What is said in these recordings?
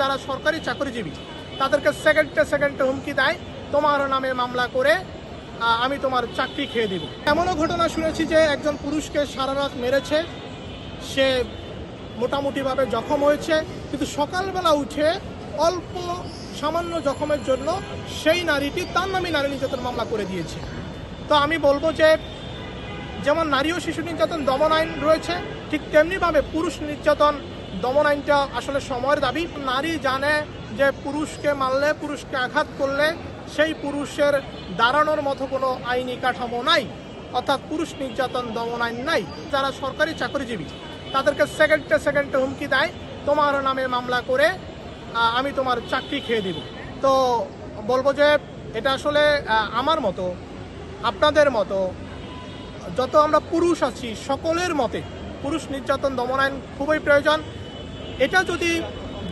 যারা সরকারি চাকরিজীবী তাদেরকে সেকেন্ডে হুমকি দেয়, তোমার নামে মামলা করে আমি তোমার চাকরি খেয়ে দিব। এমনও ঘটনা শুনেছি যে একজন পুরুষকে সারা রাত মেরেছে, সে মোটামুটিভাবে জখম হয়েছে, কিন্তু সকালবেলা উঠে অল্প সামান্য জখমের জন্য সেই নারীটি তার নামে নারী নির্যাতন মামলা করে দিয়েছে। তো আমি বলবো যে যেমন নারী ও শিশু নির্যাতন দমন আইন রয়েছে, ঠিক তেমনিভাবে পুরুষ নির্যাতন দমন আইনটা আসলে সময়ের দাবি। নারী জানে যে পুরুষকে মারলে, পুরুষকে আঘাত করলে সেই পুরুষের দাঁড়ানোর মতো কোনো আইনি কাঠামো নাই, অর্থাৎ পুরুষ নির্যাতন দমন আইন নাই। যারা সরকারি চাকরিজীবী তাদেরকে সেকেন্ডে হুমকি দেয়, তোমার নামে মামলা করে আমি তোমার চাকরি খেয়ে দিব। তো বলবো যে এটা আসলে আমার মতো, আপনাদের মতো যত আমরা পুরুষ আছি সকলের মতে পুরুষ নির্যাতন দমন আইন খুবই প্রয়োজন। এটা যদি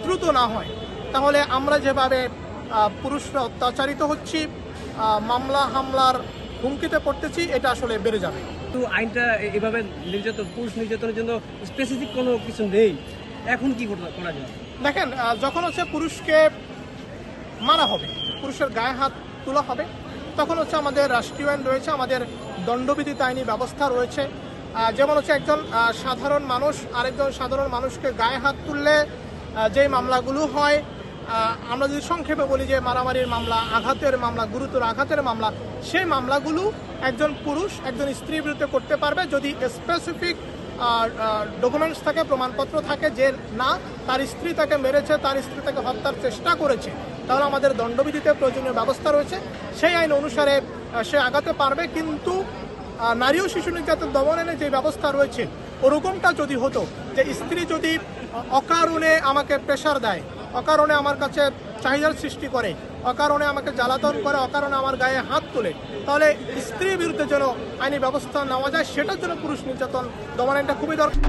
দ্রুত না হয় তাহলে আমরা যেভাবে পুরুষরা অত্যাচারিত হচ্ছি, মামলা হামলার হুমকিতে পড়তেছি, এটা আসলে বেড়ে যাবে। তো আইনটা এভাবে নির্যাতন, পুরুষ নির্যাতনের জন্য স্পেসিফিক কোনো কিছু নেই, এখন কি করা যায়? দেখেন, যখন হচ্ছে পুরুষকে মারা হবে, পুরুষের গায়ে হাত তোলা হবে, তখন হচ্ছে আমাদের রাষ্ট্রীয় আইন রয়েছে, আমাদের দণ্ডবিধিত আইনি ব্যবস্থা রয়েছে। যেমন হচ্ছে একজন সাধারণ মানুষ আরেকজন সাধারণ মানুষকে গায়ে হাত তুললে যেই মামলাগুলো হয়, আমরা যদি সংক্ষেপে বলি যে মারামারির মামলা, আঘাতের মামলা, গুরুতর আঘাতের মামলা, সেই মামলাগুলো একজন পুরুষ একজন স্ত্রীর বিরুদ্ধে করতে পারবে যদি স্পেসিফিক ডকুমেন্টস থাকে, প্রমাণপত্র থাকে যে না, তার স্ত্রী তাকে মেরেছে, তার স্ত্রী তাকে হত্যার চেষ্টা করেছে, তাহলে আমাদের দণ্ডবিধিতে প্রয়োজনীয় ব্যবস্থা রয়েছে, সেই আইন অনুসারে সে আগাতে পারবে। কিন্তু নারী ও শিশু নির্যাতন দমন আইনে যে ব্যবস্থা রয়েছে ওরকমটা যদি হতো যে স্ত্রী যদি অকারণে আমাকে প্রেশার দেয়, অকারণে আমার কাছে চাহিদার সৃষ্টি করে, অকারণে আমাকে জ্বালাতন করে, অকারণে আমার গায়ে হাত তোলে, তাহলে স্ত্রীর বিরুদ্ধে যেন আইনি ব্যবস্থা নেওয়া যায়, সেটার জন্য পুরুষ নির্যাতন দমন আইনটা খুবই দরকার।